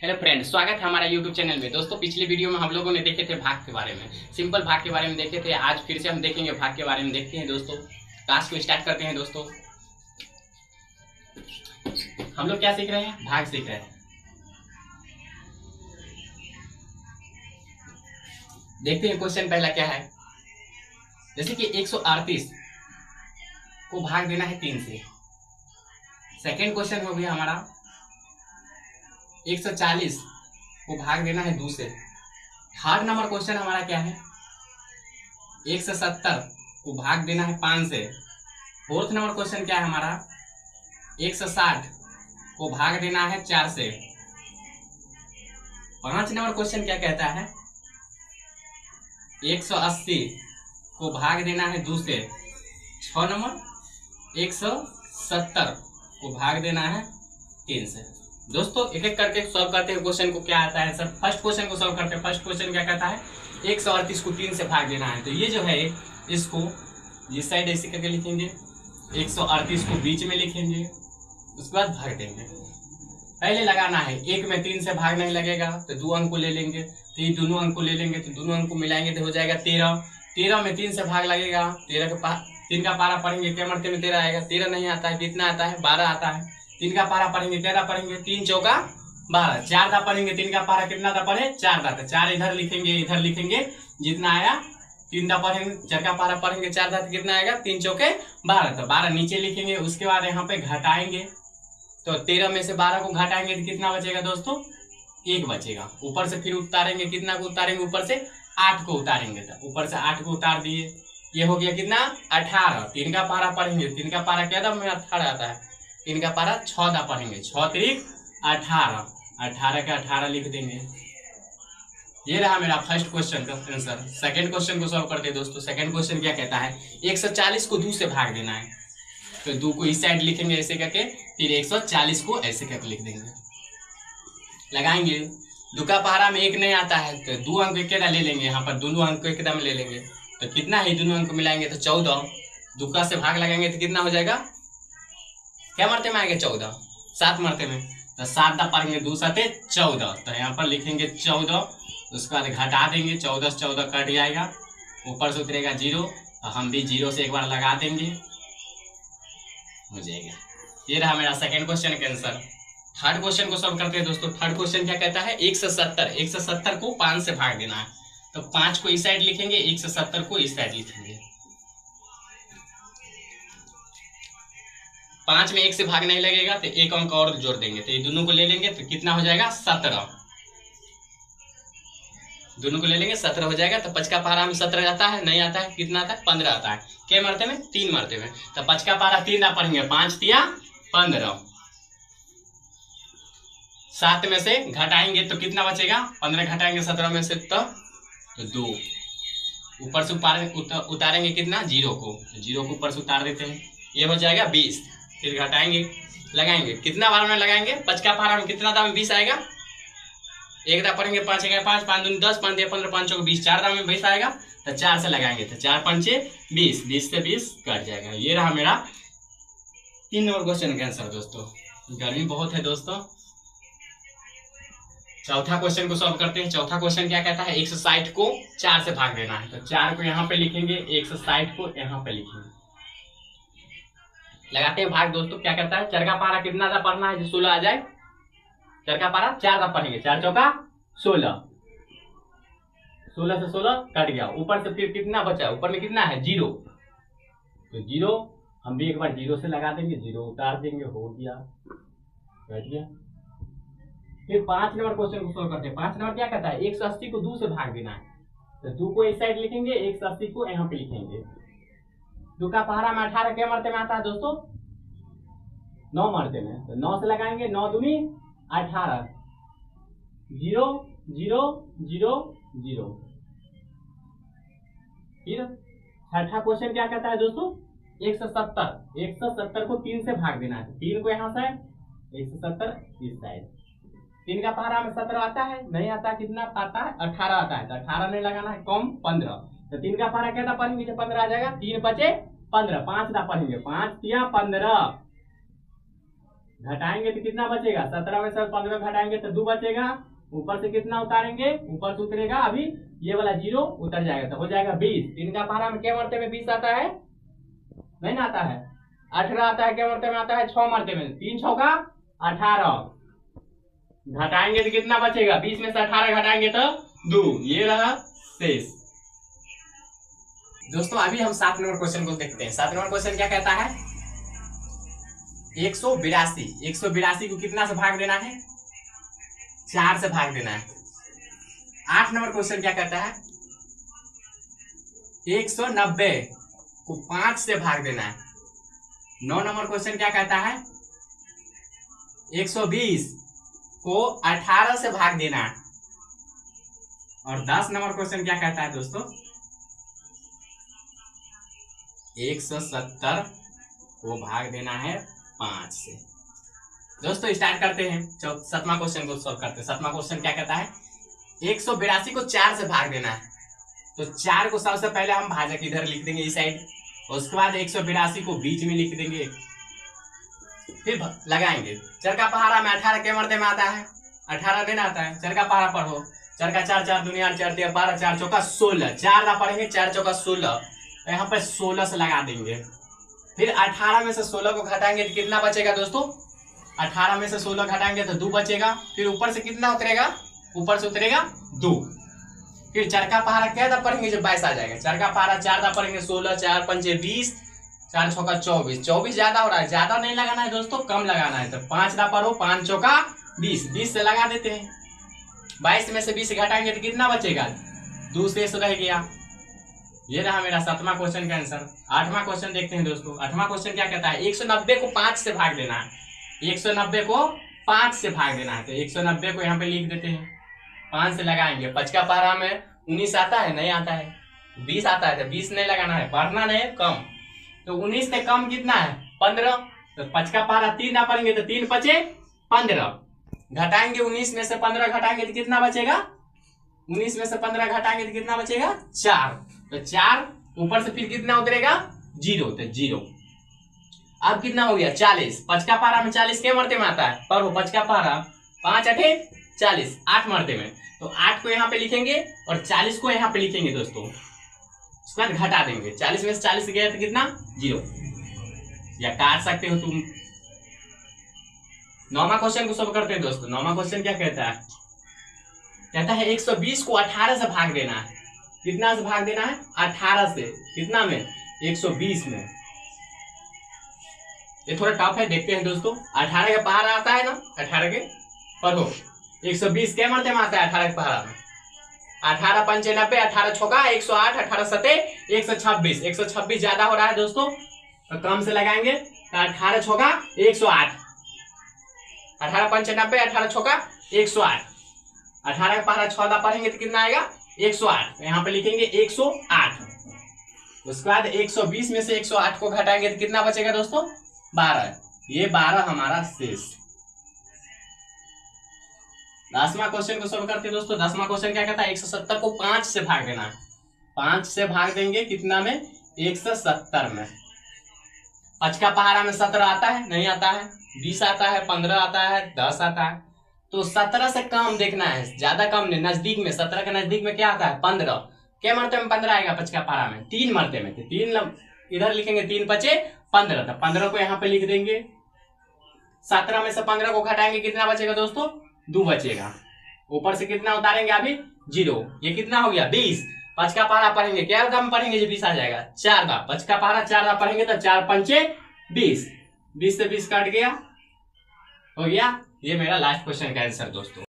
Hello friend, स्वागत है हमारा यूट्यूब चैनल में। दोस्तों, पिछली वीडियो में हम लोगों ने देखे थे भाग के बारे में, सिंपल भाग के बारे में देखे थे। आज फिर से हम देखेंगे भाग के बारे में। देखते हैं दोस्तों, क्लास को स्टार्ट करते हैं। दोस्तों, हम लोग क्या सीख रहे हैं? भाग सीख रहे हैं। देखते हैं क्वेश्चन पहला क्या है। जैसे कि 138 को भाग देना है 3 से। सेकेंड क्वेश्चन हो गया हमारा 140 को भाग देना है 2 से। थर्ड नंबर क्वेश्चन हमारा क्या है? 170 को भाग देना है 5 से। फोर्थ नंबर क्वेश्चन क्या है हमारा? 160 को भाग देना है 4 से। 5 नंबर क्वेश्चन क्या कहता है? 180 को भाग देना है 2 से। 6 नंबर 170 को भाग देना है 3 से। दोस्तों, एक एक करके सॉल्व करते हैं क्वेश्चन को। क्या आता है सर? फर्स्ट क्वेश्चन को सॉल्व करते हैं। फर्स्ट क्वेश्चन क्या कहता है? 138 को 3 से भाग देना है। तो ये जो है, इसको इस साइड ऐसे करके लिखेंगे, 138 को बीच में लिखेंगे, उसके बाद भाग देंगे। पहले लगाना है, 1 में 3 से भाग नहीं लगेगा तो 2 अंक को ले लेंगे। तो ये दोनों अंक को ले लेंगे, तो दोनों अंक को मिलाएंगे तो हो जाएगा 13। 13 में 3 से भाग लगेगा, 3 का पारा पढ़ेंगे, क्या मरते में 13 आएगा। 13 नहीं आता है, कितना आता है? 12 आता है। 3 का पारा पढ़ेंगे, 13 पढ़ेंगे, 3 चौका 12। 4 दा पढ़ेंगे, 3 का पारा कितना दा पढ़े? 4 दा। 4 इधर लिखेंगे, इधर लिखेंगे, जितना आया 3 दा पढ़ेंगे, 4 का पारा पढ़ेंगे, 4 दा कितना आएगा? 3 चौके 12। तो 12 नीचे लिखेंगे। उसके बाद यहाँ पे घटाएंगे, तो 13 में से 12 को घटाएंगे तो कितना बचेगा दोस्तों? 1 बचेगा। ऊपर से फिर उतारेंगे, कितना को उतारेंगे? ऊपर से 8 को उतारेंगे। तो ऊपर से 8 को उतार दिए, ये हो गया कितना? 18। 3 का पारा पढ़ेंगे, 3 का पारा क्या था में? 18 आता है। 3 का पारा 6 दा पढ़ेंगे, 6 3 18। 18 का 18 लिख देंगे। ये रहा मेरा फर्स्ट क्वेश्चन का आंसर। सेकंड क्वेश्चन को सॉल्व करते हैं दोस्तों। सेकंड क्वेश्चन क्या कहता है? 140 को 2 से भाग देना है। तो 2 को इस साइड लिखेंगे ऐसे करके, फिर 140 को ऐसे करके लिख देंगे। लगाएंगे, 2 का पारा में 1 नहीं आता है, तो 2 अंक एक ले लेंगे। यहाँ पर दोनों अंक एकदम ले लेंगे, तो कितना है? दोनों अंक मिलाएंगे तो 14। 2 का से भाग लगाएंगे तो कितना हो जाएगा? क्या मरते में आएगा? 14। 7 मरते में, तो 7 दा पढ़ेंगे, 2 7 14। तो यहाँ पर लिखेंगे 14। उसके बाद घटा देंगे, 14 से 14 कट जाएगा, ऊपर से उतरेगा 0। तो हम भी 0 से एक बार लगा देंगे, हो जाएगा। ये रहा मेरा सेकंड क्वेश्चन का आंसर। थर्ड क्वेश्चन को सॉल्व करते हैं दोस्तों। थर्ड क्वेश्चन क्या कहता है? 170 को 5 से भाग देना है। तो 5 को इस साइड लिखेंगे, 170 को इस साइड लिखेंगे। 5 में 1 से भाग नहीं लगेगा, तो 1 अंक और जोड़ देंगे, तो ये दोनों को ले लेंगे तो कितना हो जाएगा? 17। दोनों को ले लेंगे, 17 हो जाएगा। तो 5 का पारा में 17 आता है? नहीं आता है। कितना आता है? 15 आता है। क्या मरते में? 3 मरते में। तो 5 का पारा 3 दा पढ़ेंगे, 5 तिया 15। 7 में से घटाएंगे तो कितना बचेगा? 15 घटाएंगे 17 में से तो 2। ऊपर से उतारेंगे कितना? 0 को। 0 को ऊपर से उतार देते हैं, ये हो जाएगा 20। फिर घटाएंगे, लगाएंगे, कितना बार में लगाएंगे? 5 का पारा में कितना दाम? 20 आएगा। 1 दा पढ़ेंगे, 5 1 5 5 2 10 5 3 15 5 20। 4 दाम में 20 आएगा, तो 4 से लगाएंगे, तो 4 5 20। 20 से 20 कट जाएगा। ये रहा मेरा 3 नंबर क्वेश्चन का आंसर दोस्तों। गर्मी बहुत है दोस्तों। चौथा क्वेश्चन को सॉल्व करते हैं। चौथा क्वेश्चन क्या कहता है? 160 को 4 से भाग देना है। तो 4 को यहाँ पे लिखेंगे, 160 को यहाँ पे लिखेंगे। लगाते हैं भाग दोस्तों। क्या कहता है? 4 का पारा कितना दा पढ़ना है जो 16 आ जाए? 4 का पारा 4 दा पढ़ेंगे, 4 चौका 16। 16 से 16 कट गया। ऊपर से फिर कितना बचा? ऊपर में कितना है? 0। तो 0 हम भी एक बार 0 से लगा देंगे, 0 उतार देंगे, हो गया, कट गया। फिर 5 नंबर क्वेश्चन को सोल्व करते हैं। 5 नंबर क्या कहता है? 180 को 2 से भाग देना है। तो 2 को इस साइड लिखेंगे, 180 को यहाँ पे लिखेंगे। 2 का पहाड़ा में 18 क्या मरते में आता है दोस्तों? 9 मरते में। तो 9 से लगाएंगे, 9 दूनी 18। 0 0 0 0। फिर छठा क्वेश्चन क्या कहता है दोस्तों? 170 को 3 से भाग देना है। 3 को यहाँ से, 170 इस साइड। 3 का पारा में 17 आता है? नहीं आता। कितना आता है? 18 आता है। तो 18 नहीं लगाना है, कम 15। तो 3 का पारा क्या था पढ़ेंगे? 15 आ जाएगा। 3 बचे 15, 5 दा पढ़ेंगे, 5 तिया 15। घटाएंगे तो कितना बचेगा, 17 में से 15 घटाएंगे तो 2 बचेगा, ऊपर से कितना उतारेंगे, ऊपर से उतरेगा अभी ये वाला 0 उतर जाएगा तो हो जाएगा 20। 3 का पहाड़ा में क्या मरते में 20 आता है, नहीं ना आता है, 18 आता है, क्या मरते में आता है 6 मरते में, 3 6 का 18। घटाएंगे तो कितना बचेगा, 20 में से 18 घटाएंगे तो 2, ये रहा शेष। दोस्तों अभी हम 7 नंबर क्वेश्चन को देखते हैं। 7 नंबर क्वेश्चन क्या कहता है, 182 को कितना से भाग देना है, 4 से भाग देना है। 8 नंबर क्वेश्चन क्या कहता है, 190 को 5 से भाग देना है। 9 नंबर क्वेश्चन क्या कहता है, 120 को 18 से भाग देना है। और 10 नंबर क्वेश्चन क्या कहता है दोस्तों, 170 को भाग देना है 5 से। दोस्तों स्टार्ट करते हैं 7वां क्वेश्चन को सॉल्व करते हैं। 7वां क्वेश्चन क्या कहता है, 182 को 4 से भाग देना है। तो 4 को सबसे पहले हम भाजक इधर लिख देंगे इस साइड, उसके बाद 182 को बीच में लिख देंगे, फिर लगाएंगे। चर का पहाड़ा में 18 के मर्दे में आता है, 18 देना आता है। चर का पहाड़ा पढ़ो, चर का 4 4 दुनिया 4 4 12 4 चौका 16, 4 ना पढ़ेंगे 4 चौका 16, यहाँ पे 16 से लगा देंगे। फिर 18 में से 16 को घटाएंगे तो कितना बचेगा दोस्तों, 18 में से 16 घटाएंगे तो 2 बचेगा। फिर ऊपर से कितना उतरेगा, ऊपर से उतरेगा 2। फिर चरका पहाड़ा क्या था पढ़ेंगे जब 22 आ जाएगा। चरका पहाड़ा 4 था पढ़ेंगे 16, 4 पंचे 20, 4 छक्का 24, 24 ज्यादा हो रहा है, ज्यादा नहीं लगाना है दोस्तों, कम लगाना है। तो 5 ना पढ़ो, 5 चौका 20, 20 से लगा देते हैं। 22 में से 20 घटाएंगे तो कितना बचेगा, 2 शेष रह गया। ये रहा मेरा 7वां क्वेश्चन का आंसर। 8वां क्वेश्चन देखते हैं दोस्तों। 8वां क्वेश्चन क्या कहता है, 190 को 5 से भाग देना है। 190 को 5 से भाग देना है, तो 190 को यहाँ पे लिख देते हैं, 5 से लगाएंगे। 5 का पहाड़ा में 19 आता है, नहीं आता है, 20 आता है, तो 20 नहीं लगाना है, पढ़ना नहीं है, कम। तो 19 से कम कितना है 15, तो 5 का पहाड़ा 3 ना पढ़ेंगे तो 3 5 15 घटाएंगे। 19 में से 15 घटाएंगे तो कितना बचेगा, 19 में से 15 घटाएंगे तो कितना बचेगा 4, तो 4 ऊपर से फिर कितना उतरेगा 0, तो 0। अब कितना हो गया 40। 5 का पहाड़ा में 40 के मरते में आता है, पर वो 5 का पहाड़ा 5 8 40, 8 मरते में, तो 8 को यहाँ पे लिखेंगे और 40 को यहाँ पे लिखेंगे दोस्तों। उसके बाद घटा देंगे, 40 में से 40 गया तो कितना 0, या काट सकते हो तुम। 9वां क्वेश्चन को सॉल्व करते हैं दोस्तों। 9वां क्वेश्चन क्या कहता है, कहता है 120 को 18 से भाग देना है। कितना से भाग देना है, 18 से, कितना में 120 में। ये थोड़ा टफ है, देखते हैं दोस्तों। 18 का पहाड़ा आता है ना, 18 के पढ़ो, 120 के मरते में आता है 18 के पहाड़ा में। 18 पंचे 90, 18 छक्का 108, 18 सते 126, 126 ज्यादा हो रहा है दोस्तों, तो कम से लगाएंगे, तो 18 छक्का 108, 18 पंचे 90, 18 छक्का 108, 18 का पहाड़ा 14 पढ़ेंगे तो कितना आएगा 108, यहाँ पे लिखेंगे 108। उसके बाद 120 में से 108 को घटाएंगे तो कितना बचेगा दोस्तों 12, ये 12 हमारा शेष। 10वां क्वेश्चन को सॉल्व करते हैं दोस्तों। 10वां क्वेश्चन क्या कहता है, 170 को 5 से भाग देना है। 5 से भाग देंगे कितना में, 170 में। 5 का पहाड़ा में 17 आता है, नहीं आता है, 20 आता है, 15 आता है, 10 आता है, तो 17 से कम देखना है, ज्यादा कम नहीं, नजदीक में। 17 के नजदीक में क्या आता है 15, क्या मरते में 15 आएगा 5 का पहाड़ा में, 3 मरते में, 3 इधर लिखेंगे, 3 5 15, तो 15 को यहाँ पे लिख देंगे। 17 में से 15 को घटाएंगे कितना बचेगा दोस्तों 2 बचेगा। ऊपर से कितना उतारेंगे अभी 0, ये कितना हो गया 20। 5 का पहाड़ा पढ़ेंगे, क्या कम पढ़ेंगे जो 20 आ जाएगा 4 दा। 5 का पहाड़ा 4 दा पढ़ेंगे तो 4 पंचे 20, 20 से 20 कट गया, हो गया। ये मेरा लास्ट क्वेश्चन का आंसर दोस्तों।